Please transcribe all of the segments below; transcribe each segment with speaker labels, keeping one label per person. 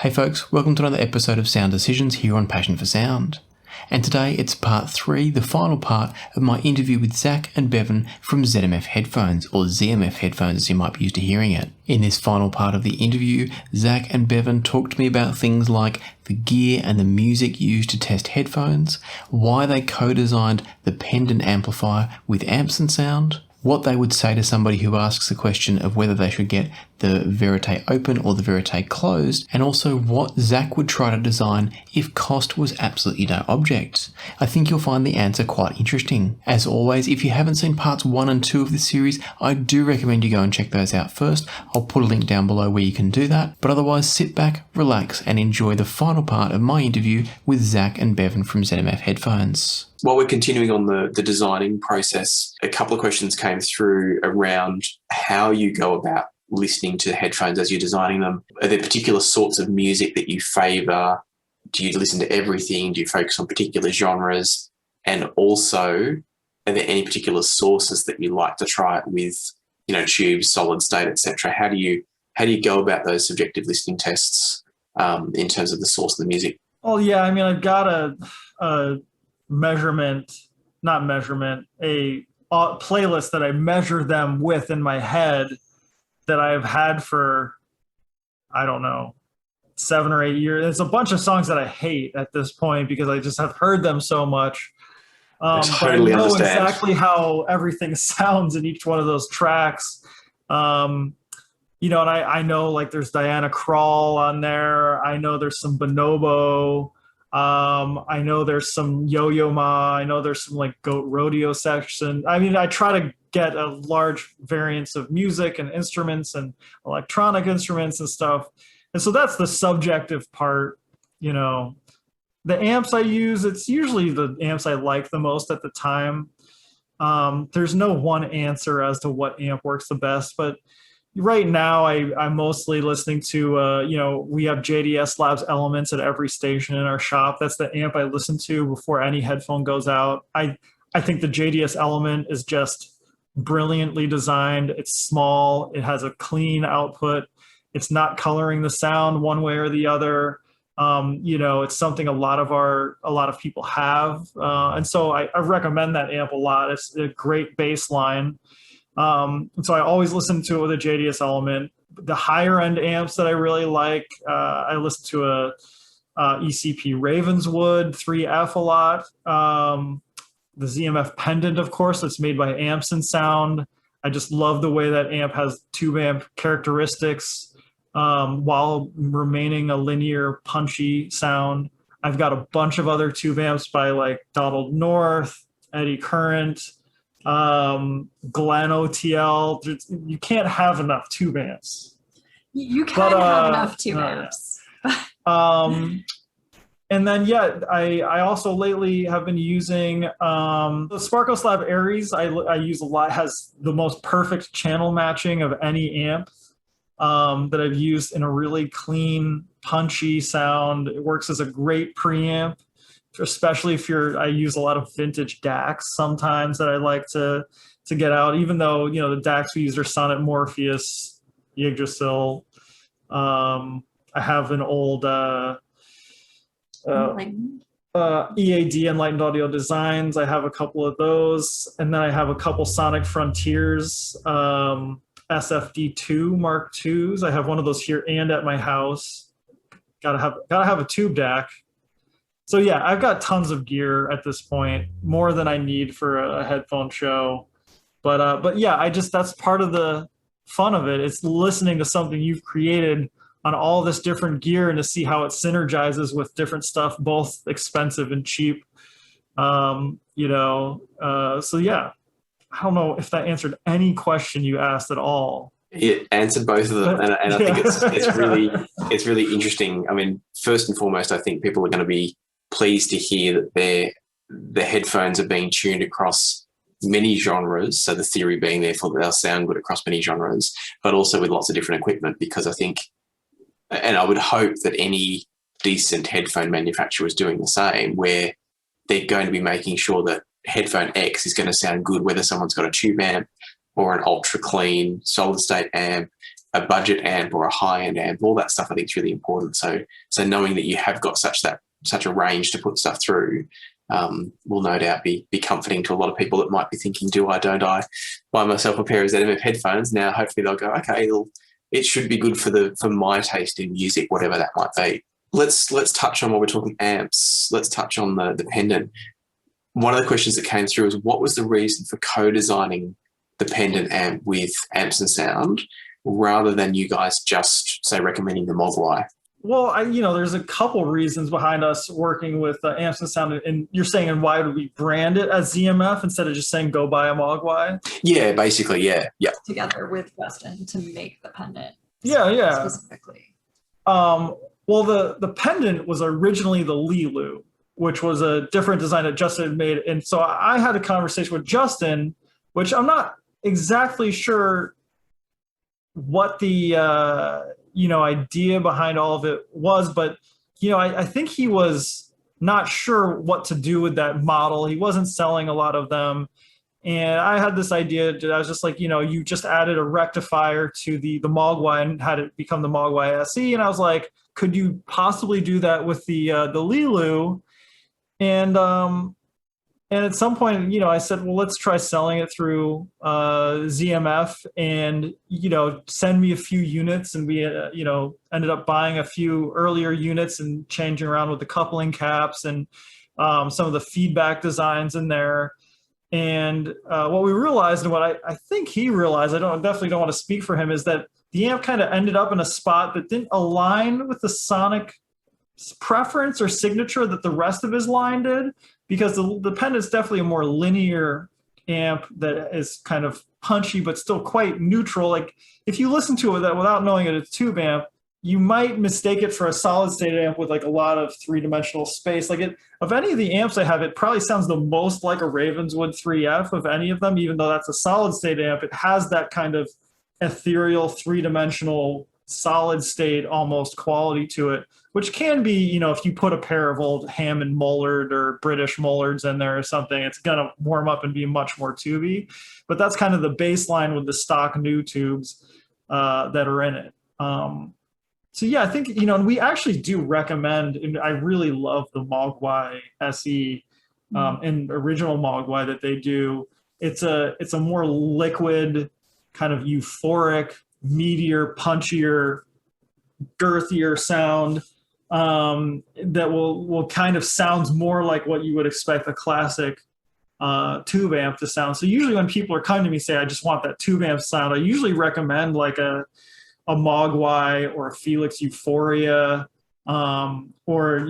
Speaker 1: Hey folks, welcome to another episode of Sound Decisions here on Passion for Sound. And today it's part 3, the final part of my interview with Zach and Bevan from ZMF Headphones, or ZMF Headphones as you might be used to hearing it. In this final part of the interview, Zach and Bevan talked to me about things like the gear and the music used to test headphones, why they co-designed the pendant amplifier with amps and sound, what they would say to somebody who asks the question of whether they should get the Verite open or the Verite closed, and also what Zach would try to design if cost was absolutely no object. I think you'll find the answer quite interesting. As always, if you haven't seen parts 1 and 2 of this series, I do recommend you go and check those out first. I'll put a link down below where you can do that, but otherwise sit back, relax, and enjoy the final part of my interview with Zach and Bevan from ZMF Headphones.
Speaker 2: While we're continuing on the designing process, a couple of questions came through around how you go about listening to headphones as you're designing them. Are there particular sorts of music that you favour? Do you listen to everything? Do you focus on particular genres? And also, are there any particular sources that you like to try it with, tubes, solid state, etc.? How do you go about those subjective listening tests in terms of the source of the music?
Speaker 3: Oh yeah, I've got a playlist that I measure them with in my head that I've had for, 7 or 8 years. It's a bunch of songs that I hate at this point because I just have heard them so much.
Speaker 2: Totally
Speaker 3: but I know
Speaker 2: understand
Speaker 3: exactly how everything sounds in each one of those tracks. And I know like there's Diana Krall on there. I know there's some Bonobo. I know there's some Yo-Yo Ma. I know there's some like Goat Rodeo section. I try to get a large variance of music and instruments and electronic instruments and stuff. And so that's the subjective part. The amps I use, it's usually the amps I like the most at the time. There's no one answer as to what amp works the best, but right now, I'm mostly listening to, we have JDS Labs Elements at every station in our shop. That's the amp I listen to before any headphone goes out. I think the JDS Element is just brilliantly designed. It's small. It has a clean output. It's not coloring the sound one way or the other. It's something a lot of people have. And so I recommend that amp a lot. It's a great bass line. So I always listen to it with a JDS Element. The higher end amps that I really like, I listen to a ECP Ravenswood 3F a lot. The ZMF Pendant, of course, that's made by Amps and Sound. I just love the way that amp has tube amp characteristics while remaining a linear, punchy sound. I've got a bunch of other tube amps by like Donald North, Eddie Current, Glen OTL. You can't have enough tube amps.
Speaker 4: You can have enough tube amps.
Speaker 3: And then I also lately have been using the Sparkos Lab Aries. I use a lot. Has the most perfect channel matching of any amp that I've used in a really clean, punchy sound. It works as a great preamp, especially if I use a lot of vintage DACs sometimes that I like to get out, even though, the DACs we use are Sonnet Morpheus, Yggdrasil. I have an old EAD, Enlightened Audio Designs. I have a couple of those. And then I have a couple Sonic Frontiers, SFD2 Mark IIs. I have one of those here and at my house. Gotta have a tube DAC. So yeah, I've got tons of gear at this point, more than I need for a headphone show. But yeah, that's part of the fun of it. It's listening to something you've created on all this different gear and to see how it synergizes with different stuff, both expensive and cheap. So yeah, I don't know if that answered any question you asked at all.
Speaker 2: It answered both of them, and I think it's really interesting. First and foremost, I think people are going to be pleased to hear that the headphones are being tuned across many genres. So the theory being therefore that they'll sound good across many genres, but also with lots of different equipment, because I think, and I would hope that any decent headphone manufacturer is doing the same, where they're going to be making sure that headphone X is going to sound good, whether someone's got a tube amp or an ultra clean solid state amp, a budget amp or a high end amp, all that stuff I think is really important. So knowing that you have got such a range to put stuff through will no doubt be comforting to a lot of people that might be thinking, don't I buy myself a pair of ZMF headphones? Now hopefully they'll go, okay, it should be good for my taste in music, whatever that might be. Let's touch on, while we're talking amps, let's touch on the pendant. One of the questions that came through is, what was the reason for co-designing the pendant amp with Amps and Sound rather than you guys just, say, recommending the Mogwai?
Speaker 3: Well, there's a couple reasons behind us working with Amps and Sound, and you're saying, and why would we brand it as ZMF instead of just saying go buy a Mogwai?
Speaker 2: Yeah, basically, yeah.
Speaker 4: Together with Justin to make the pendant.
Speaker 3: Yeah.
Speaker 4: Specifically.
Speaker 3: Well, the pendant was originally the Lilu, which was a different design that Justin had made, and so I had a conversation with Justin, which I'm not exactly sure what the idea behind all of it was, but I think he was not sure what to do with that model. He wasn't selling a lot of them, and I had this idea that I was just like, you just added a rectifier to the Mogwai and had it become the Mogwai SE, and I was like, could you possibly do that with the Lilu? And at some point, I said, well, let's try selling it through ZMF and, send me a few units. And we, ended up buying a few earlier units and changing around with the coupling caps and some of the feedback designs in there. And what we realized, and what I think he realized, I definitely don't want to speak for him, is that the amp kind of ended up in a spot that didn't align with the sonic preference or signature that the rest of his line did, because the pendant's definitely a more linear amp that is kind of punchy but still quite neutral. Like, if you listen to it without knowing it's a tube amp, you might mistake it for a solid state amp with like a lot of three-dimensional space. Like, of any of the amps I have, it probably sounds the most like a Ravenswood 3F of any of them, even though that's a solid state amp. It has that kind of ethereal three-dimensional solid state almost quality to it, which can be, if you put a pair of old Hammond Mullard or British Mullards in there or something, it's going to warm up and be much more tubey. But that's kind of the baseline with the stock new tubes that are in it. So yeah, I think, and we actually do recommend, and I really love the Mogwai SE and original Mogwai that they do. It's a more liquid, kind of euphoric, meatier, punchier, girthier sound that will kind of sounds more like what you would expect a classic tube amp to sound. So usually when people are coming to me say, I just want that tube amp sound, I usually recommend like a Mogwai or a Felix Euphoria, or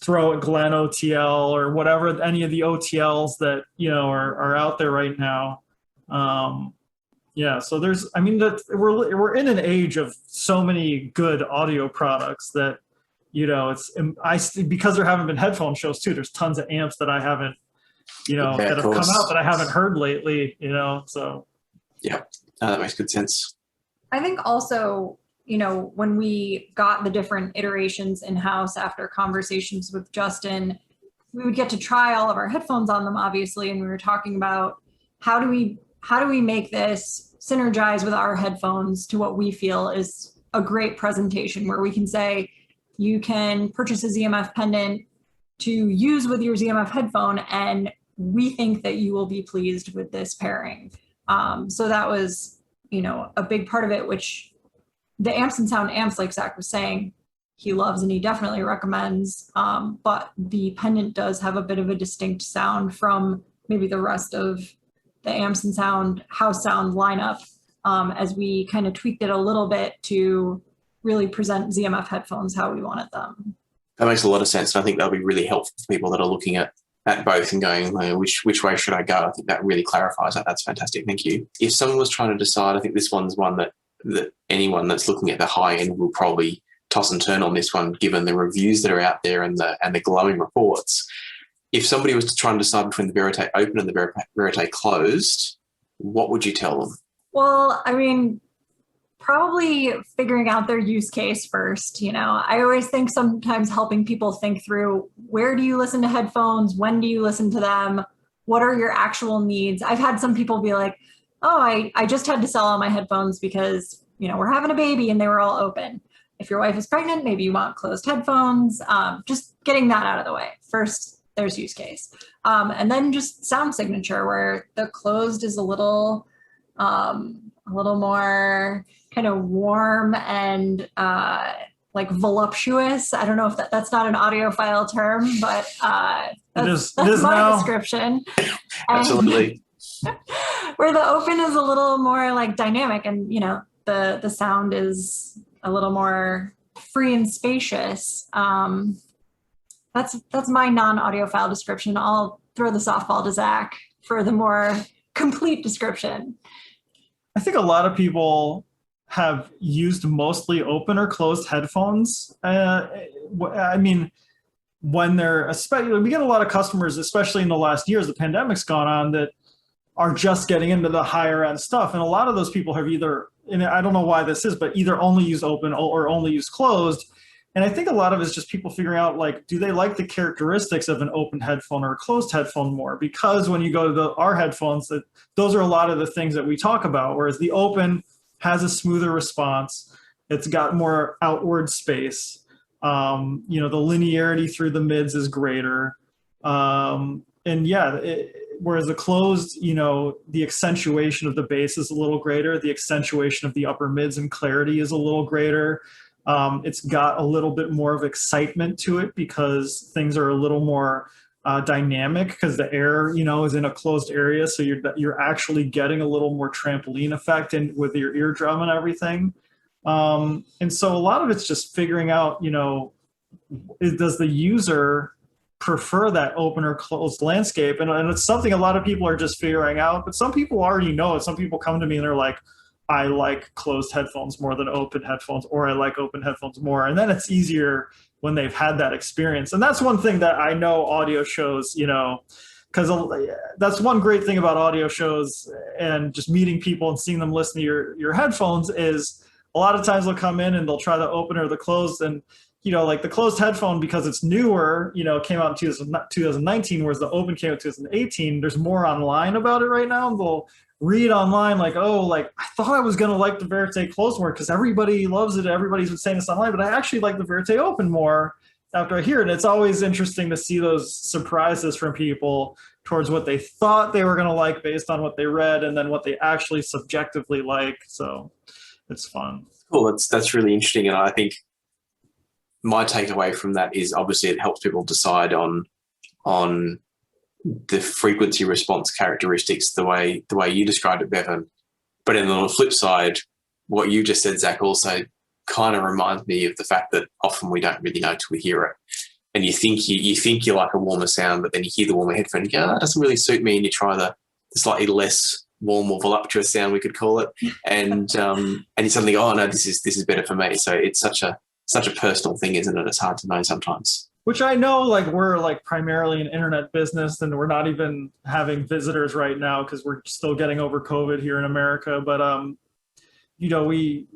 Speaker 3: throw a Glen OTL or whatever, any of the OTLs that are out there right now. Yeah, so we're in an age of so many good audio products that because there haven't been headphone shows too. There's tons of amps that I haven't that have come out that I haven't heard lately. So
Speaker 2: yeah, that makes good sense.
Speaker 4: I think also when we got the different iterations in house after conversations with Justin, we would get to try all of our headphones on them, obviously, and we were talking about how do we make this synergize with our headphones to what we feel is a great presentation, where we can say you can purchase a ZMF pendant to use with your ZMF headphone, and we think that you will be pleased with this pairing. So that was, a big part of it, which the Amps and Sound amps, like Zach was saying, he loves and he definitely recommends. But the pendant does have a bit of a distinct sound from maybe the rest of the Amps and Sound house sound lineup, as we kind of tweaked it a little bit to really present ZMF headphones how we wanted them.
Speaker 2: That makes a lot of sense. And I think that'll be really helpful for people that are looking at both and going, which way should I go? I think that really clarifies that. That's fantastic. Thank you. If someone was trying to decide, I think this one's one that anyone that's looking at the high end will probably toss and turn on this one, given the reviews that are out there and the glowing reports. If somebody was to try and decide between the Verite open and the Verite closed, what would you tell them?
Speaker 4: Well, probably figuring out their use case first. I always think sometimes helping people think through, where do you listen to headphones? When do you listen to them? What are your actual needs? I've had some people be like, oh, I just had to sell all my headphones because, we're having a baby and they were all open. If your wife is pregnant, maybe you want closed headphones. Just getting that out of the way. First, there's use case. And then just sound signature, where the closed is a little more kind of warm and like voluptuous. I don't know if that's not an audiophile term, but that's my
Speaker 3: now.
Speaker 4: description.
Speaker 2: Absolutely.
Speaker 4: Where the open is a little more like dynamic, and the sound is a little more free and spacious. That's my non-audiophile description. I'll throw the softball to Zach for the more complete description.
Speaker 3: I think a lot of people have used mostly open or closed headphones. I mean, when they're, especially, we get a lot of customers, especially in the last year as the pandemic's gone on, that are just getting into the higher end stuff. And a lot of those people have either, and I don't know why this is, but either only use open or only use closed. And I think a lot of it is just people figuring out, like, do they like the characteristics of an open headphone or a closed headphone more? Because when you go to our headphones, those are a lot of the things that we talk about, whereas the open has a smoother response. It's got more outward space. The linearity through the mids is greater. Whereas the closed, the accentuation of the bass is a little greater. The accentuation of the upper mids and clarity is a little greater. It's got a little bit more of excitement to it because things are a little more dynamic because the air, is in a closed area. So you're actually getting a little more trampoline effect and with your eardrum and everything. And so a lot of it's just figuring out, does the user prefer that open or closed landscape? And it's something a lot of people are just figuring out, but some people already know it. Some people come to me and they're like, I like closed headphones more than open headphones, or I like open headphones more. And then it's easier when they've had that experience. And that's one thing that I know audio shows, because that's one great thing about audio shows and just meeting people and seeing them listen to your headphones is a lot of times they'll come in and they'll try the open or the closed. And, like the closed headphone, because it's newer, came out in 2019, whereas the open came out in 2018. There's more online about it right now. They'll read online like, I thought I was going to like the Verite closed more because everybody loves it. Everybody's been saying this online, but I actually like the Verite open more after I hear it. And it's always interesting to see those surprises from people towards what they thought they were going to like based on what they read and then what they actually subjectively like. So it's fun.
Speaker 2: Cool. That's really interesting. And I think my takeaway from that is obviously it helps people decide on the frequency response characteristics the way you described it, Bevan. But then on the flip side, what you just said, Zach, also kind of reminds me of the fact that often we don't really know till we hear it. And you think you like a warmer sound, but then you hear the warmer headphone and you go, that doesn't really suit me. And you try the slightly less warm or voluptuous sound, we could call it. And you suddenly go, oh no, this is better for me. So it's such a personal thing, isn't it? It's hard to know sometimes. Which
Speaker 3: I know, we're primarily an internet business, and we're not even having visitors right now because we're still getting over COVID here in America. But we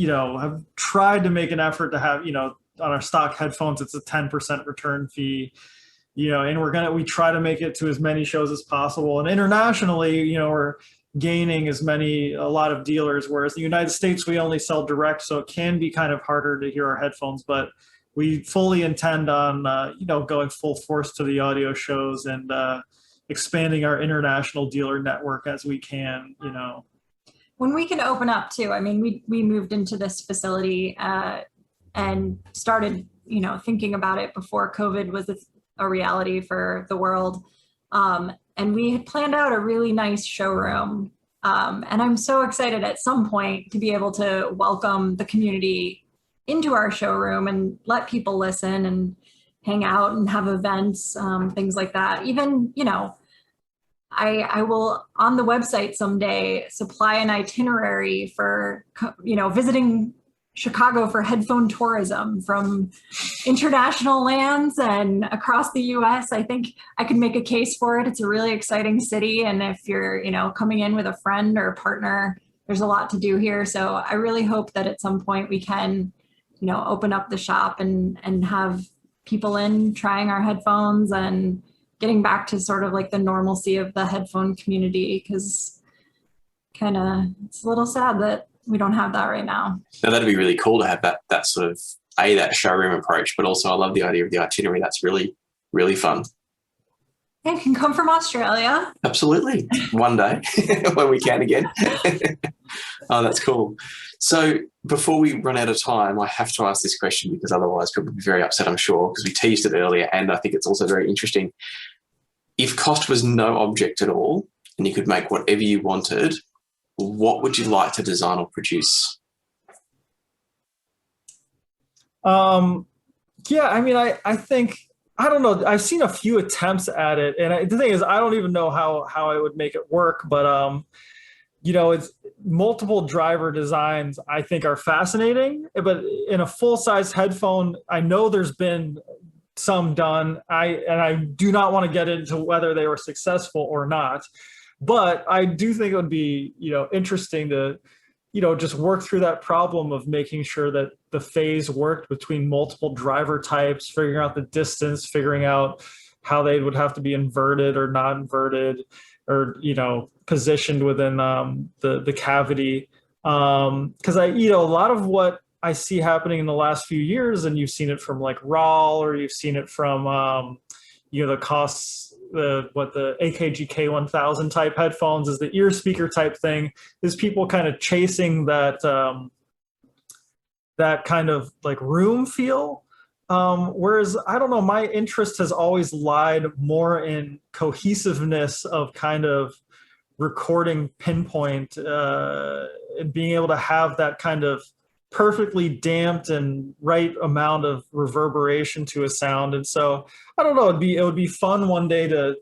Speaker 3: have tried to make an effort to have, on our stock headphones, it's a 10% return fee. And we try to make it to as many shows as possible. And internationally, we're gaining a lot of dealers, whereas in the United States we only sell direct, so it can be kind of harder to hear our headphones. But we fully intend on, going full force to the audio shows and expanding our international dealer network as we can,
Speaker 4: When we can open up too. I mean, we moved into this facility and started, thinking about it before COVID was a reality for the world. And we had planned out a really nice showroom. And I'm so excited at some point to be able to welcome the community into our showroom and let people listen and hang out and have events, things like that. Even, I will on the website someday supply an itinerary for, visiting Chicago for headphone tourism from international lands and across the US. I think I could make a case for it. It's a really exciting city. And if you're, coming in with a friend or a partner, there's a lot to do here. So I really hope that at some point we can, open up the shop and have people in trying our headphones and getting back to sort of like the normalcy of the headphone community. Because it's a little sad that we don't have that right now.
Speaker 2: Now that'd be really cool to have that sort of that showroom approach, but also I love the idea of the itinerary. That's really, really fun.
Speaker 4: You can come from Australia.
Speaker 2: Absolutely. One day when we can again. Oh, that's cool. So before we run out of time, I have to ask this question because otherwise people will be very upset, I'm sure, because we teased it earlier and I think it's also very interesting. If cost was no object at all and you could make whatever you wanted, what would you like to design or produce?
Speaker 3: Yeah, I mean, I think, I don't know. I've seen a few attempts at it, and the thing is, I don't even know how I would make it work. But it's multiple driver designs. I think are fascinating. But in a full size headphone, I know there's been some done. I do not want to get into whether they were successful or not. But I do think it would be interesting to just work through that problem of making sure that the phase worked between multiple driver types, figuring out the distance, figuring out how they would have to be inverted or not inverted, or positioned within the cavity. Because a lot of what I see happening in the last few years, and you've seen it from like RAL, or you've seen it from the costs. The AKG K1000 type headphones is the ear speaker type thing, is people kind of chasing that kind of like room feel. Whereas I don't know, my interest has always lied more in cohesiveness of kind of recording pinpoint and being able to have that kind of perfectly damped and right amount of reverberation to a sound. And so I don't know, it would be fun one day to,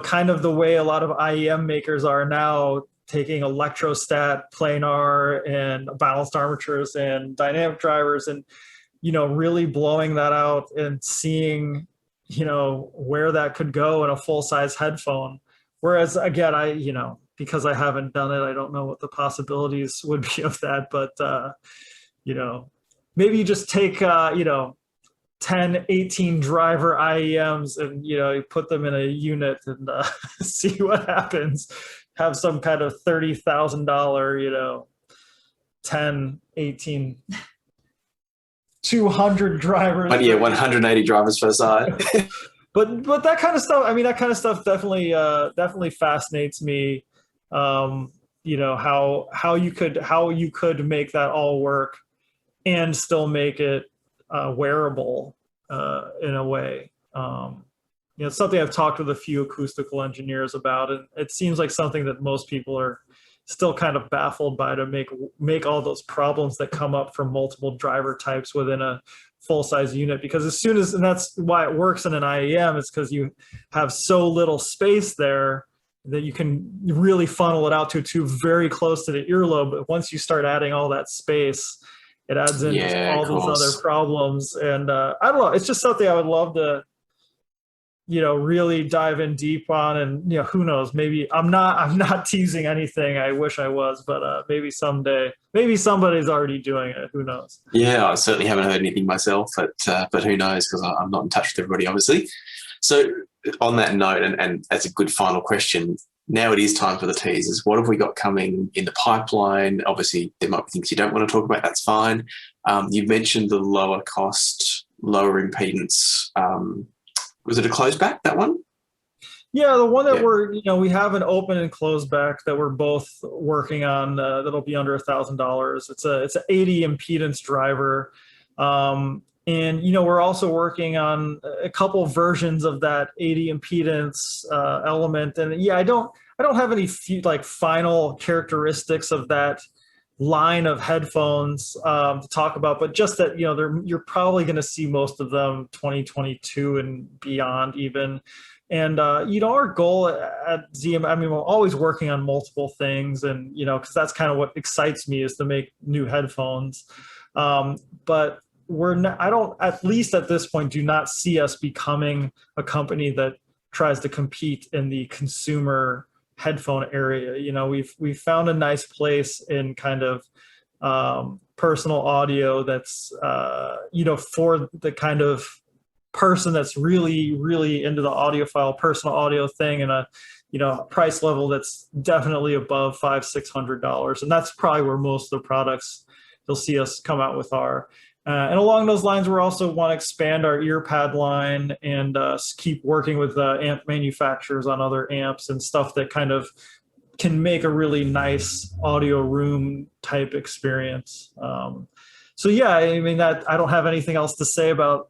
Speaker 3: kind of the way a lot of IEM makers are now, taking electrostat, planar, and balanced armatures and dynamic drivers, and really blowing that out and seeing where that could go in a full-size headphone. Whereas again, because I haven't done it, I don't know what the possibilities would be of that. But maybe you just take 10, 18 driver IEMs and you put them in a unit and see what happens. Have some kind of $30,000 10, 18 200 drivers.
Speaker 2: But yeah, 180 drivers per side.
Speaker 3: But that kind of stuff, that kind of stuff definitely fascinates me. How you could make that all work and still make it wearable in a way. It's something I've talked with a few acoustical engineers about, and it seems like something that most people are still kind of baffled by, to make all those problems that come up from multiple driver types within a full-size unit. Because and that's why it works in an IEM, is because you have so little space there that you can really funnel it out to very close to the earlobe. But once you start adding all that space, it adds in all those other problems. And I don't know, it's just something I would love to really dive in deep on. And who knows, maybe I'm not teasing anything. I wish I was, but maybe someday, maybe somebody's already doing it. Who knows?
Speaker 2: Yeah, I certainly haven't heard anything myself, but who knows, because I'm not in touch with everybody, obviously. So on that note, and as a good final question, now it is time for the teasers. What have we got coming in the pipeline? Obviously, there might be things you don't want to talk about. That's fine. You've mentioned the lower cost, lower impedance. Was it a closed back, that one?
Speaker 3: Yeah, the one that we have an open and closed back that we're both working on. That'll be under $1,000. It's an 80 impedance driver. And we're also working on a couple versions of that 80 impedance element. And I don't have any final characteristics of that line of headphones to talk about, but just that you're probably going to see most of them 2022 and beyond even. And our goal at ZM, we're always working on multiple things, and because that's kind of what excites me, is to make new headphones. But I don't, at least at this point, do not see us becoming a company that tries to compete in the consumer headphone area. We've found a nice place in kind of personal audio that's for the kind of person that's really, really into the audiophile personal audio thing, and price level that's definitely above $500-600, and that's probably where most of the products you'll see us come out with are. And along those lines, we also want to expand our ear pad line and keep working with amp manufacturers on other amps and stuff that kind of can make a really nice audio room type experience. So yeah, I mean, that I don't have anything else to say about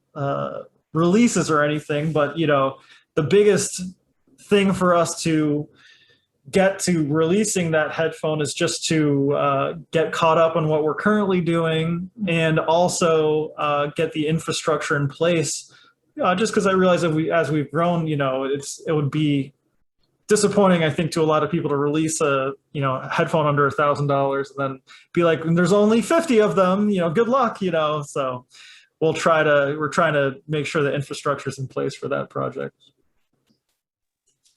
Speaker 3: releases or anything, but the biggest thing for us to get to releasing that headphone is just to get caught up on what we're currently doing, and also get the infrastructure in place. Just because I realize that as we've grown, it would be disappointing, I think, to a lot of people to release a headphone under $1,000 and then be like, there's only 50 of them. Good luck. So we're trying to make sure the infrastructure is in place for that project.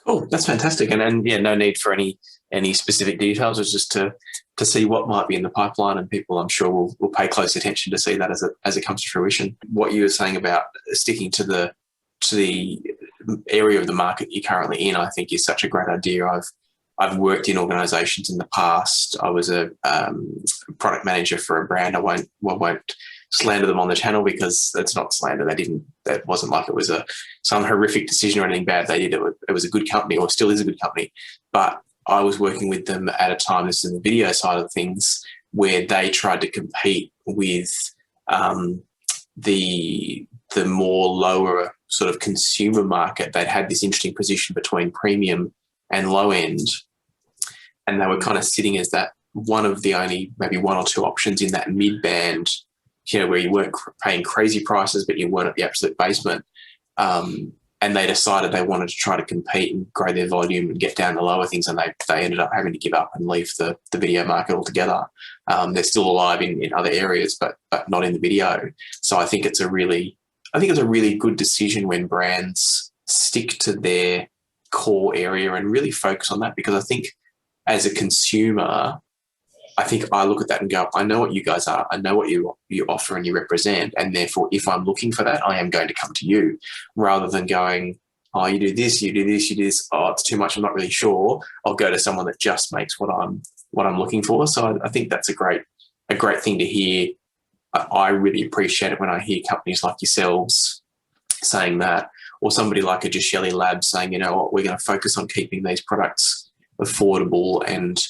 Speaker 2: Cool, that's fantastic, and yeah, no need for any specific details. It's just to see what might be in the pipeline, and people, I'm sure, will pay close attention to see that as it comes to fruition. What you were saying about sticking to the area of the market you're currently in, I think is such a great idea. I've worked in organisations in the past. I was a product manager for a brand. I won't slander them on the channel because that's not slander. That wasn't like it was some horrific decision or anything bad they did. It was a good company, or still is a good company. But I was working with them at a time, this is the video side of things, where they tried to compete with the more lower sort of consumer market. They'd had this interesting position between premium and low end, and they were kind of sitting as that one of the only maybe one or two options in that mid band, where you weren't paying crazy prices, but you weren't at the absolute basement. And they decided they wanted to try to compete and grow their volume and get down to lower things, and they ended up having to give up and leave the video market altogether. They're still alive in other areas, but not in the video. So I think it's a really good decision when brands stick to their core area and really focus on that, because I think as a consumer, I think I look at that and go, I know what you guys are. I know what you offer and you represent. And therefore, if I'm looking for that, I am going to come to you, rather than going, oh, you do this, you do this, you do this. Oh, it's too much. I'm not really sure. I'll go to someone that just makes what I'm looking for. So I think that's a great thing to hear. I really appreciate it when I hear companies like yourselves saying that, or somebody like a Gishelli Labs saying, what, we're going to focus on keeping these products affordable and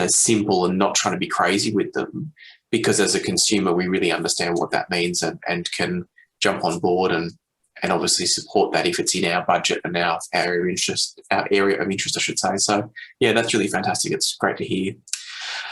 Speaker 2: simple, and not trying to be crazy with them, because as a consumer we really understand what that means and can jump on board and obviously support that if it's in our budget and our area of interest, I should say. So yeah, that's really fantastic. It's great to hear.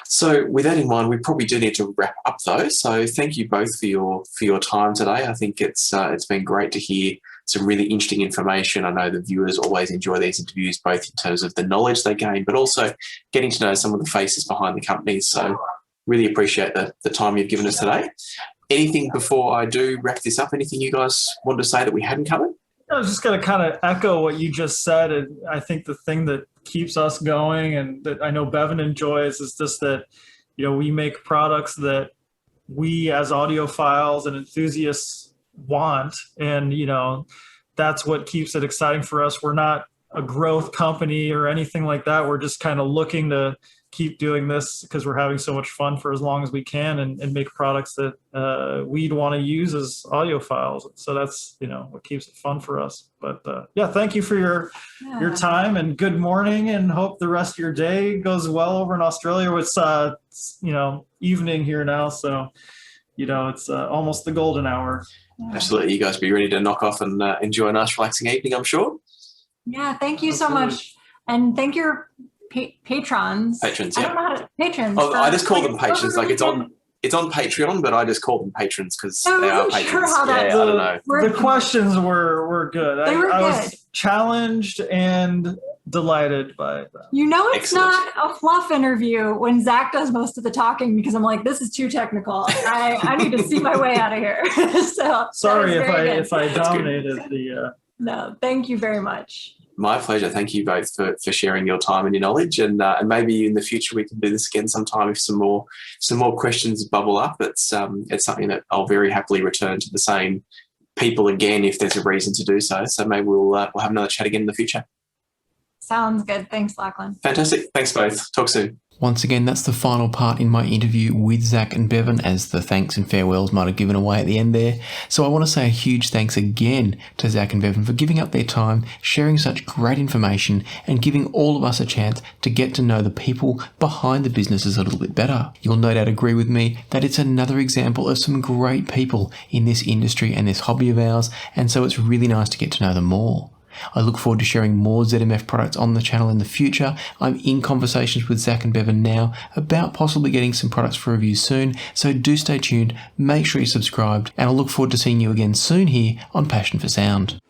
Speaker 2: So with that in mind, we probably do need to wrap up though. So thank you both for your time today. I think it's been great to hear some really interesting information. I know the viewers always enjoy these interviews, both in terms of the knowledge they gain, but also getting to know some of the faces behind the companies. So really appreciate the time you've given us today. Anything before I do wrap this up? Anything you guys want to say that we hadn't covered?
Speaker 3: I was just going to kind of echo what you just said. And I think the thing that keeps us going, and that I know Bevan enjoys, is just that, we make products that we as audiophiles and enthusiasts want. And, that's what keeps it exciting for us. We're not a growth company or anything like that. We're just kind of looking to keep doing this because we're having so much fun for as long as we can, and make products that we'd want to use as audiophiles. So that's, what keeps it fun for us. But yeah, thank you for your time, and good morning, and hope the rest of your day goes well over in Australia. It's, evening here now. So, it's almost the golden hour.
Speaker 2: Absolutely. You guys be ready to knock off and enjoy a nice relaxing evening, I'm sure.
Speaker 4: Yeah, thank you so much. And thank your patrons.
Speaker 2: Patrons,
Speaker 4: I
Speaker 2: yeah.
Speaker 4: don't know how to, patrons.
Speaker 2: Oh, I just call them patrons. Like it's on Patreon, but I just call them patrons because they are patrons.
Speaker 4: Sure how that
Speaker 2: I don't know.
Speaker 3: The questions were good.
Speaker 4: They were
Speaker 3: I
Speaker 4: good.
Speaker 3: was challenged and delighted by them.
Speaker 4: It's
Speaker 2: Excellent.
Speaker 4: not a fluff interview when Zach does most of the talking, because I'm like, this is too technical. I need to see my way out of here. So
Speaker 3: Sorry if I
Speaker 2: That's good.
Speaker 3: dominated the.
Speaker 4: No, thank you very much.
Speaker 2: My pleasure. Thank you both for sharing your time and your knowledge, and maybe in the future we can do this again sometime if some more questions bubble up. It's something that I'll very happily return to the same people again if there's a reason to do so. So maybe we'll have another chat again in the future.
Speaker 4: Sounds good. Thanks, Lachlan.
Speaker 2: Fantastic. Thanks both. Talk soon.
Speaker 1: Once again, that's the final part in my interview with Zach and Bevan, as the thanks and farewells might have given away at the end there. So I want to say a huge thanks again to Zach and Bevan for giving up their time, sharing such great information, and giving all of us a chance to get to know the people behind the businesses a little bit better. You'll no doubt agree with me that it's another example of some great people in this industry and this hobby of ours, and so it's really nice to get to know them more. I look forward to sharing more ZMF products on the channel in the future. I'm in conversations with Zach and Bevan now about possibly getting some products for review soon, so do stay tuned, make sure you're subscribed, and I look forward to seeing you again soon here on Passion for Sound.